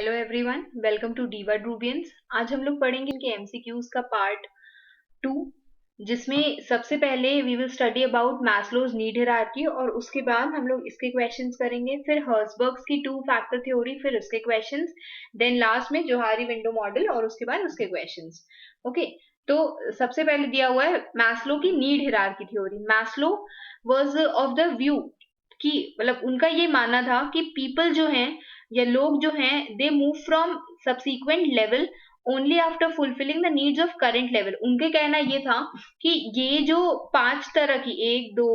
Hello everyone, welcome to डीवर्ड रूबियंस। आज हम लोग पढ़ेंगे इनके एमसीक्यूज का पार्ट 2, जिसमें सबसे पहले we will study about Maslow's need hierarchy और उसके बाद हम लोग इसके क्वेश्चंस करेंगे, फिर हर्ट्जबर्ग्स की टू फैक्टर थ्योरी, फिर उसके क्वेश्चंस, देन लास्ट में जोहारी विंडो मॉडल और उसके बाद उसके क्वेश्चंस। ओके, तो सबसे पहले दिया हुआ है मैस्लो की need hierarchy theory. Maslow was of the view कि मतलब उनका ये मानना था कि पीपल जो हैं या लोग जो हैं they move from subsequent level only after fulfilling the needs of current level. उनके कहना ये था कि ये जो 5 तरह की 1 2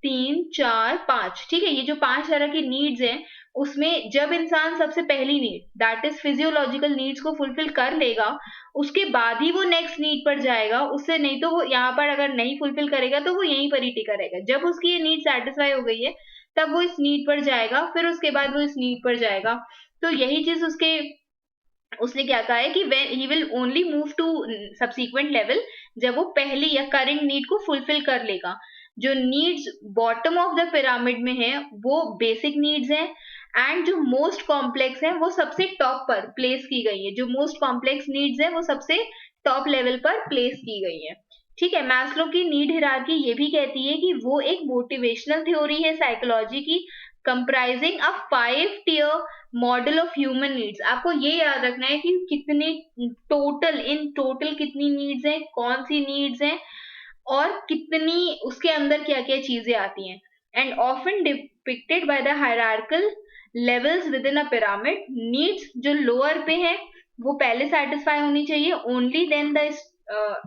3 4 5, ठीक है, ये जो 5 तरह की नीड्स हैं उसमें जब इंसान सबसे पहली need that is physiological needs को फुलफिल कर लेगा उसके बाद ही वो नेक्स्ट नीड पर जाएगा। उससे नहीं तो वो यहाँ पर अगर नहीं फुलफिल करेगा तो वो यहीं पर ही टिका रहेगा। जब उसकी ये नीड सेटिस्फाई हो गई है तब वो इस नीड पर जाएगा, फिर उसके बाद वो इस नीड पर जाएगा। तो यही चीज उसने क्या कहा है कि when he will only move to subsequent level जब वो पहली या करंट नीड को फुलफिल कर लेगा। जो needs bottom of the pyramid में है वो बेसिक नीड्स हैं, एंड जो मोस्ट कॉम्प्लेक्स है वो सबसे टॉप पर प्लेस की गई है। जो मोस्ट कॉम्प्लेक्स नीड्स है वो सबसे टॉप लेवल पर प्लेस की गई है। ठीक है, मैस्लो की नीड हायरार्की ये भी कहती है कि वो एक मोटिवेशनल थ्योरी है साइकोलॉजी की, comprising a 5 tier model of human needs. आपको ये याद रखना है कि कितने इन टोटल कितनी नीड्स हैं, कौन सी नीड्स हैं और कितनी उसके अंदर क्या क्या चीजें आती हैं। And often depicted by the hierarchal levels within a pyramid. Needs जो लोअर पे है वो पहले सेटिस्फाई होनी चाहिए, only then the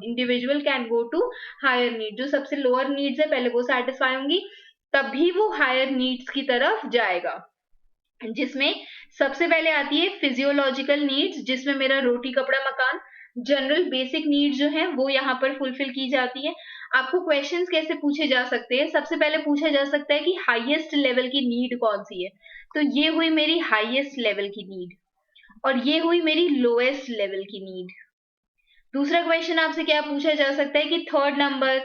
individual can go to higher need. जो सबसे लोअर नीड्स है पहले वो सेटिस्फाई होंगी तभी वो हायर नीड्स की तरफ जाएगा, जिसमें सबसे पहले आती है फिजियोलॉजिकल नीड्स, जिसमें मेरा रोटी कपड़ा मकान जनरल बेसिक नीड्स जो है वो यहाँ पर फुलफिल की जाती है। आपको क्वेश्चंस कैसे पूछे जा सकते हैं? सबसे पहले पूछा जा सकता है कि हाईएस्ट लेवल की नीड कौन सी है, तो ये हुई मेरी हाईएस्ट लेवल की नीड और ये हुई मेरी लोएस्ट लेवल की नीड। दूसरा क्वेश्चन आपसे क्या पूछा जा सकता है कि थर्ड नंबर,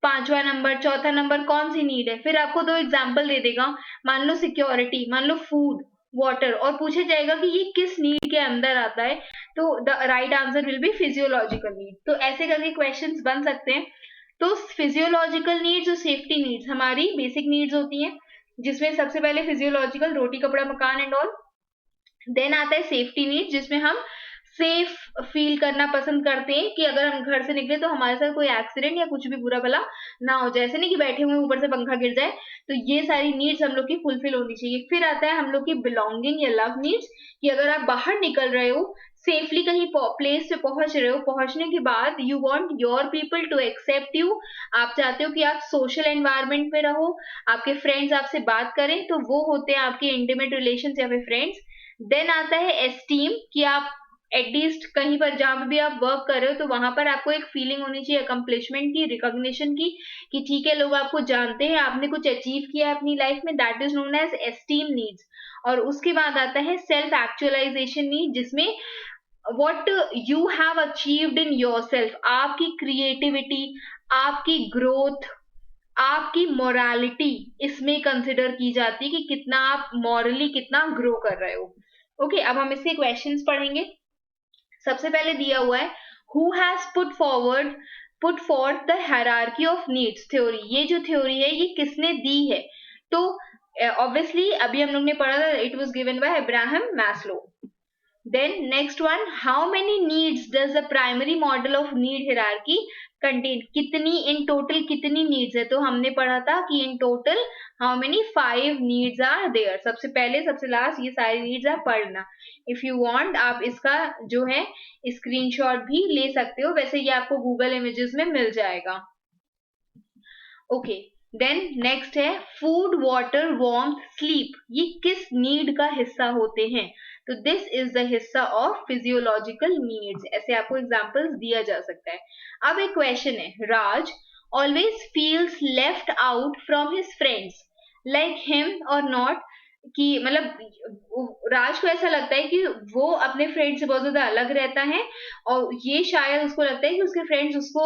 पांचवा नंबर, चौथा नंबर कौन सी नीड है। फिर आपको 2 एग्जाम्पल दे देगा, मान लो सिक्योरिटी, मान लो फूड, वाटर, और पूछा जाएगा कि ये किस नीड के अंदर आता है, तो the right answer will be physiological need. तो ऐसे करके क्वेश्चंस बन सकते हैं। तो फिजियोलॉजिकल नीड्स और सेफ्टी नीड्स हमारी बेसिक नीड्स होती हैं, जिसमें सबसे पहले फिजियोलॉजिकल रोटी कपड़ा मकान एंड ऑल, देन आता है सेफ्टी नीड जिसमें हम सेफ फील करना पसंद करते हैं कि अगर हम घर से निकले तो हमारे साथ कोई एक्सीडेंट या कुछ भी बुरा भला ना हो जाए, ऐसे नहीं कि बैठे हुए ऊपर से पंखा गिर जाए। तो ये सारी नीड्स हम लोग की फुलफिल होनी चाहिए। फिर आता है हम लोग की बिलोंगिंग या लव नीड्स, कि अगर आप बाहर निकल रहे हो सेफली कहीं प्लेस पे पहुंच रहे हो, पहुंचने के बाद you want your people to accept you. आप चाहते हो कि आप सोशल एनवायरनमेंट में रहो, आपके फ्रेंड्स आपसे बात करें, तो वो होते हैं आपके इंटीमेट रिलेशन या फिर फ्रेंड्स। देन आता है एस्टीम, कि आप एटलीस्ट कहीं पर जहां पे भी आप वर्क कर रहे हो तो वहां पर आपको एक फीलिंग होनी चाहिए अकम्पलिशमेंट की, रिकॉग्निशन की, कि ठीक है लोग आपको जानते हैं, आपने कुछ अचीव किया है अपनी लाइफ में, that is known as esteem needs. और उसके बाद आता है सेल्फ एक्चुअलाइजेशन नीड, जिसमें what you have achieved in yourself, आपकी क्रिएटिविटी, आपकी ग्रोथ, आपकी मोरालिटी इसमें कंसिडर की जाती है कि कितना आप मॉरली कितना ग्रो कर रहे हो। ओके, अब हम इसके क्वेश्चंस पढ़ेंगे। सबसे पहले दिया हुआ है who has put forth the hierarchy of needs theory. ये जो थ्योरी है ये किसने दी है? तो ऑब्वियसली अभी हम लोग ने पढ़ा था, it was given by Abraham Maslow. Then next one, how many needs does the primary model of need hierarchy contain? कितनी in total कितनी needs है? तो हमने पढ़ा था कि in total how many 5 needs are there। सबसे पहले सबसे लास्ट ये सारी needs आप पढ़ना। If you want आप इसका जो है स्क्रीनशॉट भी ले सकते हो, वैसे ये आपको गूगल इमेजेस में मिल जाएगा। ओके, देन नेक्स्ट है फूड, वाटर, वार्मथ, स्लीप, ये किस नीड का हिस्सा होते हैं? तो दिस इज द हिस्सा ऑफ फिजियोलॉजिकल नीड्स। ऐसे आपको एग्जांपल्स दिया जा सकता है। अब एक क्वेश्चन है, Raj always feels left out from his friends like him और नॉट, कि मतलब राज को ऐसा लगता है कि वो अपने फ्रेंड से बहुत ज्यादा अलग रहता है और ये शायद उसको लगता है कि उसके फ्रेंड्स उसको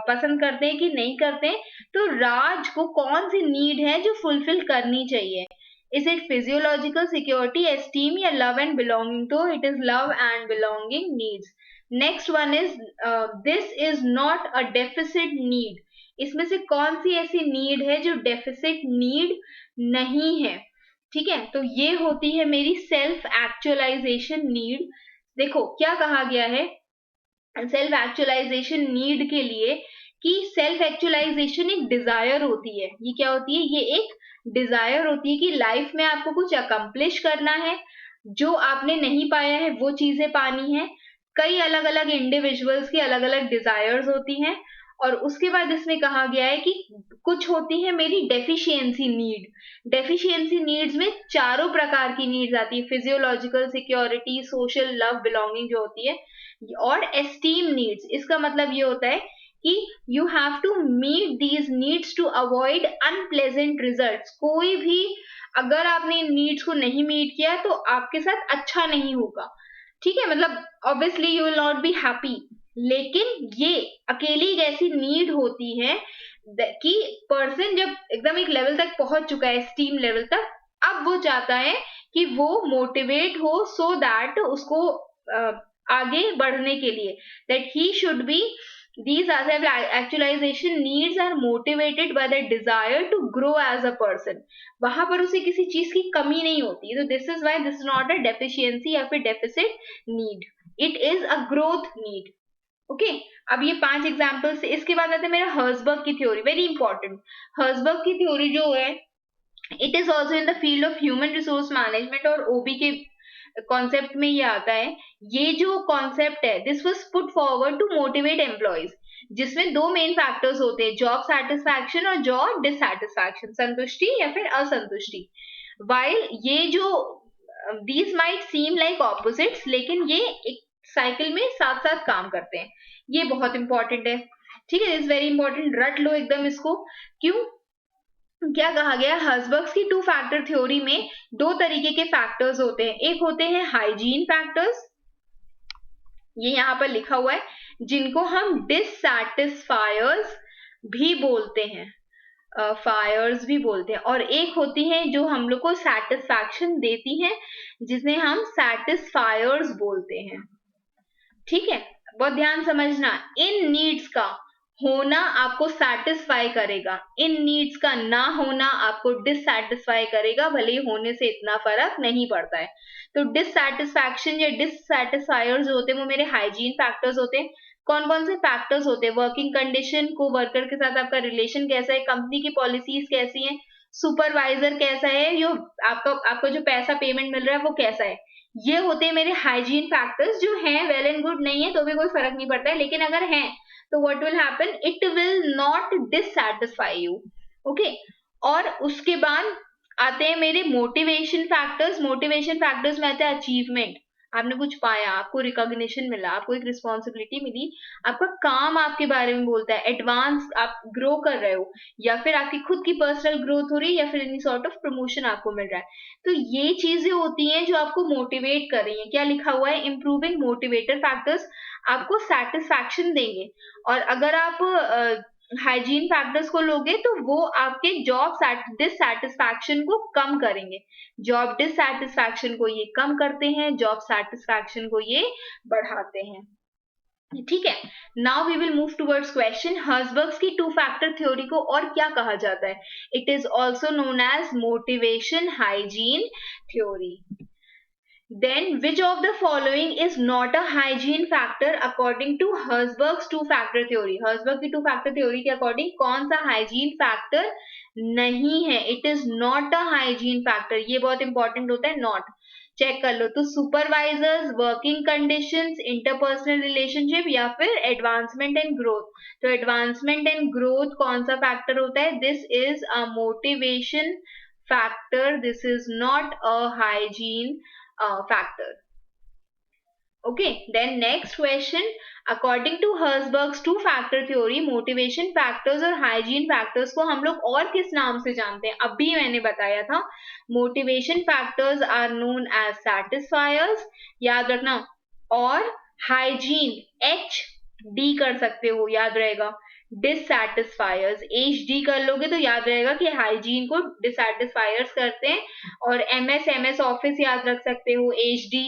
पसंद करते हैं कि नहीं करते हैं। तो राज को कौन सी नीड है जो फुलफिल करनी चाहिए? Is it physiological security, esteem या लव एंड बिलोंगिंग? तो it is love and belonging needs. Next one is this is not a deficit need. इसमें से कौन सी ऐसी नीड है जो डेफिसिट नीड नहीं है? ठीक है, तो ये होती है मेरी सेल्फ एक्चुअलाइजेशन नीड। देखो क्या कहा गया है सेल्फ एक्चुअलाइजेशन नीड के लिए, कि सेल्फ एक्चुअलाइजेशन एक डिजायर होती है। ये क्या होती है? ये एक डिजायर होती है कि लाइफ में आपको कुछ अकम्प्लिश करना है, जो आपने नहीं पाया है वो चीजें पानी है। कई अलग अलग इंडिविजुअल्स की अलग अलग डिजायर्स होती हैं। और उसके बाद इसमें कहा गया है कि कुछ होती है मेरी डेफिशिएंसी नीड। डेफिशिएंसी नीड्स में चारों प्रकार की नीड्स आती है, physiological security, social, love, belonging जो होती है, और एस्टीम नीड्स। इसका मतलब ये होता है कि you have to meet these needs to avoid unpleasant results. कोई भी अगर आपने इन नीड्स को नहीं मीट किया तो आपके साथ अच्छा नहीं होगा। ठीक है, मतलब obviously you will not be happy. लेकिन ये अकेली एक ऐसी नीड होती है कि पर्सन जब एकदम एक लेवल तक पहुंच चुका है, एस्टीम लेवल तक, अब वो चाहता है कि वो मोटिवेट हो सो दैट उसको आगे बढ़ने के लिए, that he should be, these are actualization needs are motivated by the desire to grow as a person। वहां पर उसे किसी चीज की कमी नहीं होती, तो this is why this is not a deficiency या फिर deficit need, it is a growth need। Okay अब ये 5 एग्जाम्पल्स। इसके बाद आते हैं मेरा हर्सबर्ग की थ्योरी, वेरी इंपॉर्टेंट। हर्सबर्ग की थ्योरी जो है, it is also in the field of human resource management, और ओबी के कॉन्सेप्ट में ये आता है। ये जो कॉन्सेप्ट है, this was put forward to motivate employees, जिसमें दो मेन फैक्टर्स होते हैं, जॉब सेटिस्फैक्शन और जॉब डिससैटिस्फैक्शन, संतुष्टि या फिर असंतुष्टि। वाइल ये जो these might seem like opposites, लेकिन ये एक साइकिल में साथ साथ काम करते हैं। ये बहुत इंपॉर्टेंट है। ठीक है, इज वेरी इंपॉर्टेंट, रट लो एकदम इसको। क्यों? क्या कहा गया? हर्सबर्ग की 2 फैक्टर थ्योरी में 2 तरीके के फैक्टर्स होते हैं। एक होते हैं हाइजीन फैक्टर्स, ये यहां पर लिखा हुआ है, जिनको हम डिससैटिस्फायर्स भी बोलते हैं, फायर्स भी बोलते हैं। और एक होती है जो हम लोग को सेटिस्फैक्शन देती है, जिन्हें हम सेटिस्फायर्स बोलते हैं। ठीक है, बहुत ध्यान समझना। इन नीड्स का होना आपको सेटिस्फाई करेगा, इन नीड्स का ना होना आपको डिससैटिस्फाई करेगा, भले ही होने से इतना फर्क नहीं पड़ता है। तो डिससैटिस्फैक्शन या डिससैटिस्फायर्स होते हैं वो मेरे हाइजीन फैक्टर्स होते हैं। कौन कौन से फैक्टर्स होते हैं? वर्किंग कंडीशन, को वर्कर के साथ आपका रिलेशन कैसा है, कंपनी की पॉलिसीज कैसी हैं, सुपरवाइजर कैसा है, जो आपको जो पैसा पेमेंट मिल रहा है वो कैसा है। ये होते हैं मेरे हाइजीन फैक्टर्स, जो हैं वेल एंड गुड, नहीं है तो भी कोई फर्क नहीं पड़ता है, लेकिन अगर हैं तो what will happen, it will not dissatisfy you. Okay, और उसके बाद आते हैं मेरे मोटिवेशन फैक्टर्स। मोटिवेशन फैक्टर्स में आता है अचीवमेंट, आपने कुछ पाया, आपको रिकॉग्निशन मिला, आपको एक रिस्पॉन्सिबिलिटी मिली, आपका काम आपके बारे में बोलता है, एडवांस आप ग्रो कर रहे हो, या फिर आपकी खुद की पर्सनल ग्रोथ हो रही है, या फिर एनी सॉर्ट ऑफ प्रमोशन आपको मिल रहा है। तो ये चीजें होती हैं जो आपको मोटिवेट कर रही हैं। क्या लिखा हुआ है? इंप्रूविंग मोटिवेटर फैक्टर्स आपको सेटिस्फैक्शन देंगे, और अगर आप हाइजीन फैक्टर्स को लोगे तो वो आपके जॉब डिससैटिस्फैक्शन को कम करेंगे। जॉब डिससैटिस्फैक्शन को ये कम करते हैं, जॉब सेटिस्फैक्शन को ये बढ़ाते हैं। ठीक है, now we will move towards question. Herzberg's की 2 फैक्टर थ्योरी को और क्या कहा जाता है? It is also known as motivation hygiene theory. Then which of the following is not a hygiene factor according to Herzberg's 2 factor theory? Herzberg की 2 factor theory के according कौन सा hygiene factor नहीं है? It is not a hygiene factor। ये बहुत important होता है, not। चेक कर लो तो supervisors, working conditions, interpersonal relationship, या फिर एडवांसमेंट एंड ग्रोथ। तो एडवांसमेंट एंड ग्रोथ कौन सा फैक्टर होता है? This is a motivation factor, this is not a hygiene factor। Okay, then next question, according to Herzberg's 2 factor theory, motivation factors और hygiene factors को हम लोग और किस नाम से जानते हैं? अभी मैंने बताया था, motivation factors are known as satisfiers, याद रखना, और hygiene HD कर सकते हो, याद रहेगा, डिससैटिस्फायर्स, HD कर लोगे तो याद रहेगा कि हाइजीन को डिससैटिस्फायर्स करते हैं। और MS ऑफिस याद रख सकते हो, HD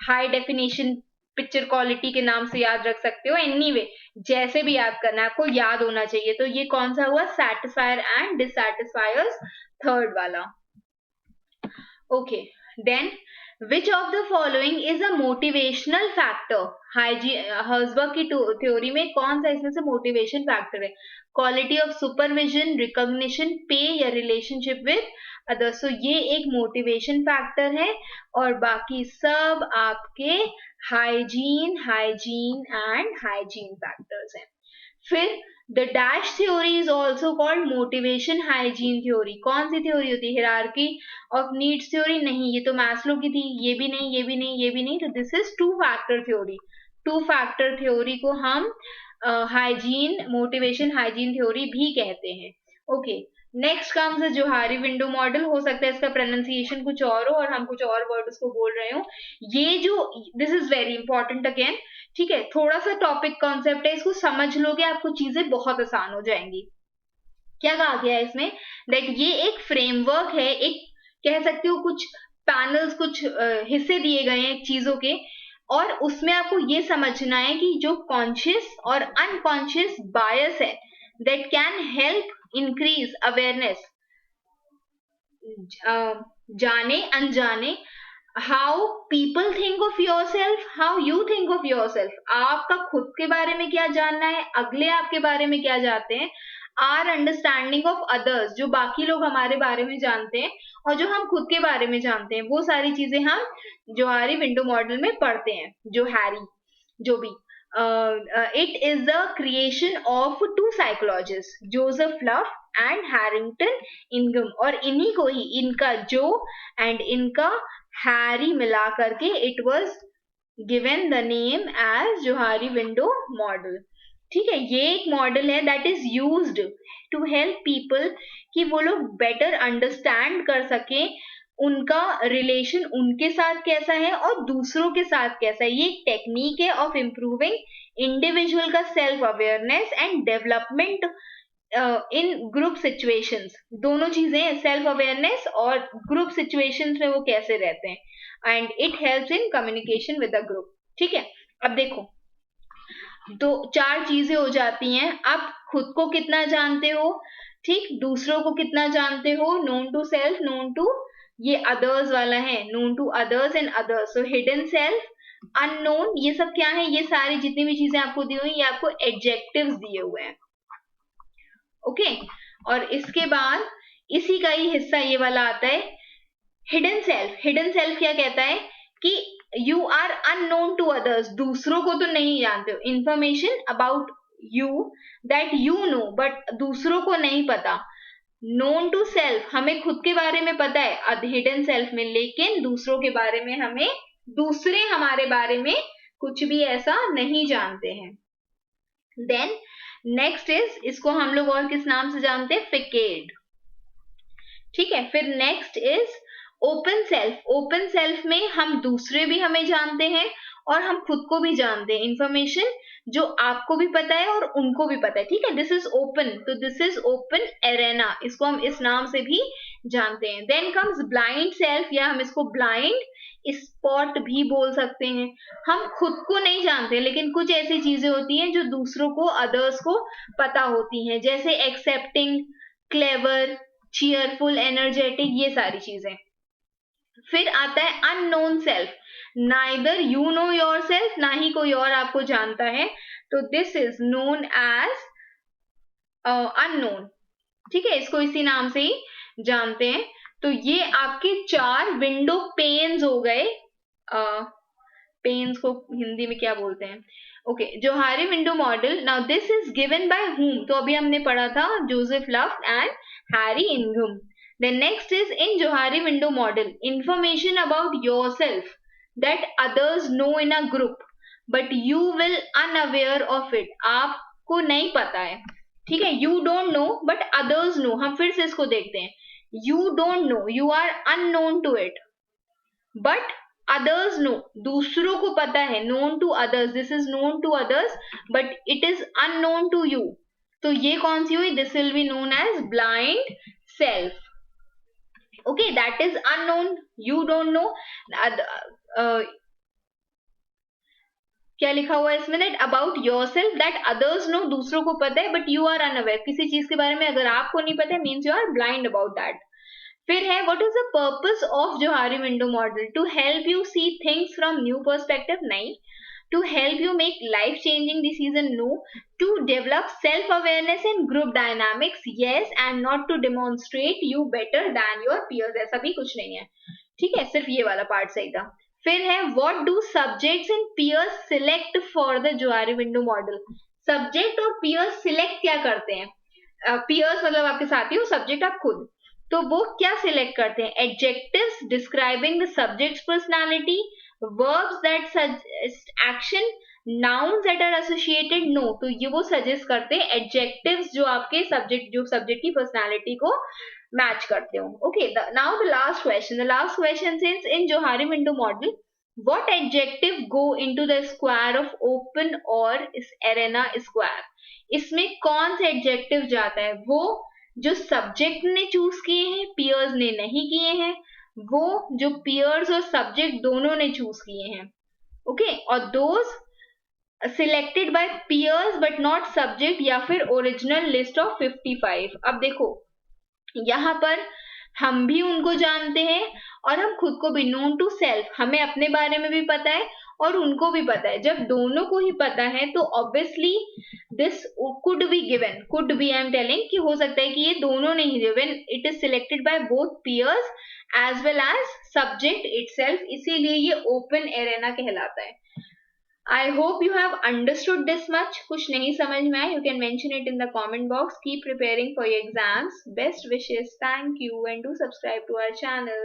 high definition picture quality के नाम से याद रख सकते हो। एनीवे जैसे भी याद करना है आपको याद होना चाहिए। तो ये कौन सा हुआ, सैटिस्फायर एंड डिससैटिस्फायर्स, थर्ड वाला। Okay, then which of the following is a motivational factor, Herzberg की थ्योरी में कौन सा इसमें से मोटिवेशन फैक्टर है, quality of supervision, recognition, pay या रिलेशनशिप विद अदर्स। तो ये एक मोटिवेशन फैक्टर है और बाकी सब आपके हाइजीन एंड हाइजीन फैक्टर्स हैं। फिर the dash theory is also called motivation hygiene theory. कौन सी थ्योरी होती है, हिरार्की ऑफ नीड्स थ्योरी? नहीं, ये तो मैस्लो की थी। ये भी नहीं, ये भी नहीं, ये भी नहीं। तो this is two factor theory. Two factor theory को हम हाइजीन, मोटिवेशन हाइजीन थ्योरी भी कहते हैं। Okay, next comes Johari window model. हो सकता है इसका प्रोनाउंसिएशन कुछ और हो और हम कुछ और वर्ड उसको बोल रहे हो। ये जो, this is very important again, ठीक है, थोड़ा सा टॉपिक कॉन्सेप्ट है, इसको समझ लोगे आपको चीजें बहुत आसान हो जाएंगी। क्या कहा गया है इसमें, दैट ये एक फ्रेमवर्क है, एक कह सकते हो कुछ पैनल्स, कुछ हिस्से दिए गए हैं चीजों के, और उसमें आपको ये समझना है कि जो कॉन्शियस और अनकॉन्शियस बायस है that can help increase awareness, जाने अनजाने, how people think of your self, how you think of your self, आपका खुद के बारे में क्या जानना है, अगले आपके बारे में क्या जानते हैं, आर अंडरस्टैंडिंग ऑफ अदर्स, जो बाकी लोग हमारे बारे में जानते हैं और जो हम खुद के बारे में जानते हैं, वो सारी चीजें हम जोहारी विंडो मॉडल में पढ़ते हैं। जो हैरी, जो भी, it is the creation of two psychologist, Joseph Love and Harrington इनगम, और इन्हीं को ही, इनका जो एंड इनका हैरी मिला करके it was given the name as Johari window model. ठीक है, ये एक मॉडल है that is used to help people कि वो लोग बेटर अंडरस्टैंड कर सके उनका रिलेशन उनके साथ कैसा है और दूसरों के साथ कैसा है। ये एक टेक्निक है ऑफ इम्प्रूविंग इंडिविजुअल का self awareness and development in group situations. दोनों चीजें, सेल्फ अवेयरनेस और ग्रुप सिचुएशंस में वो कैसे रहते हैं, and it helps in communication with the group. ठीक है, अब देखो, तो चार चीजें हो जाती हैं। अब खुद को कितना जानते हो, ठीक, दूसरों को कितना जानते हो, known to self, known to, ये अदर्स वाला है, known to others and others. So hidden self, unknown, ये सब क्या है, ये सारी जितनी भी चीजें आपको दी हुई, ये आपको एडजेक्टिव्स दिए हुए हैं। ओके, और इसके बाद इसी का ही हिस्सा ये वाला आता है हिडन सेल्फ। हिडन सेल्फ क्या कहता है कि you are unknown to others, दूसरों को तो नहीं जानते हो, information about you that you know but दूसरों को नहीं पता। नोन टू सेल्फ, हमें खुद के बारे में पता है हिडन सेल्फ में, लेकिन दूसरों के बारे में हमें, दूसरे हमारे बारे में कुछ भी ऐसा नहीं जानते हैं। देन नेक्स्ट इज, इसको हम लोग और किस नाम से जानते हैं, फिकेड। ठीक है, फिर next is open self. Open self में हम दूसरे भी हमें जानते हैं और हम खुद को भी जानते हैं, इंफॉर्मेशन जो आपको भी पता है और उनको भी पता है। ठीक है, दिस इज ओपन, तो दिस इज ओपन एरेना, इसको हम इस नाम से भी जानते हैं। देन कम्स ब्लाइंड सेल्फ, या हम इसको ब्लाइंड स्पॉट भी बोल सकते हैं। हम खुद को नहीं जानते, लेकिन कुछ ऐसी चीजें होती हैं जो दूसरों को, अदर्स को पता होती हैं, जैसे एक्सेप्टिंग, क्लेवर, चीयरफुल, एनर्जेटिक, ये सारी चीजें। फिर आता है unknown self, neither you know your self, ना ही कोई और आपको जानता है, तो this is known as unknown. ठीक है, इसको इसी नाम से ही जानते हैं। तो ये आपके चार विंडो पेन्स हो गए। पेन्स को हिंदी में क्या बोलते हैं, okay, Johari window model. Now this is given by whom, तो अभी हमने पढ़ा था जोसेफ लव एंड हैरी इनगम। Then next is in Johari window model, information about yourself that others know in a group, but you will unaware of it. आपको नहीं पता है, ठीक है, you don't know but others know. हम फिर से इसको देखते हैं, you don't know, you are unknown to it, but others know, दूसरों को पता है, known to others, this is known to others but it is unknown to you. तो ये कौन सी हुई? This will be known as blind self. Okay, that is unknown, you don't know. क्या लिखा हुआ है इसमें? That about your self, that others know, दूसरों को पता है, बट यू आर अनअवेयर. किसी चीज के बारे में अगर आपको नहीं पता है, means you are blind about that. फिर है what is the purpose of Johari window model? To help you see things from new perspective? नहीं. To help you make life changing decision? No. To develop self awareness in group dynamics? Yes. And not to demonstrate you better than your peers? ऐसा भी कुछ नहीं है. ठीक है, सिर्फ ये वाला पार्ट सही था. फिर है what do subjects and peers select for the Johari window model? Subject और पियर्स सिलेक्ट क्या करते हैं? पियर्स मतलब आपके साथी हो, सब्जेक्ट आप खुद. तो वो क्या सिलेक्ट करते हैं? Adjectives describing the subjects personality, verbs that suggest action, nouns that are associated? No. तो ये वो सजेस्ट करते हैं एडजेक्टिव्स जो आपके सब्जेक्ट की पर्सनालिटी को मैच करते हो. Okay, now the last question. The last question is in Johari window model what adjective go into the square of open or arena square? इसमें कौन सा एडजेक्टिव जाता है? वो जो सब्जेक्ट ने चूज किए हैं, पियर्स ने नहीं किए हैं. वो जो पियर्स और सब्जेक्ट दोनों ने चूज किए हैं. ओके, और those selected by peers but not subject, या फिर ओरिजिनल लिस्ट ऑफ 55. अब देखो, यहाँ पर हम भी उनको जानते हैं और हम खुद को भी. नोन टू सेल्फ, हमें अपने बारे में भी पता है और उनको भी पता है. जब दोनों को ही पता है तो obviously this could be given. Could be, I am telling कि हो सकता है कि ये दोनों ने ही given. It is selected by both peers as well as subject itself, इसीलिए ये ओपन एरेना कहलाता है. I hope you have understood this much. कुछ नहीं समझ में आया, you can mention it in the comment box. Keep preparing for your exams. Best wishes. Thank you and do subscribe to our channel.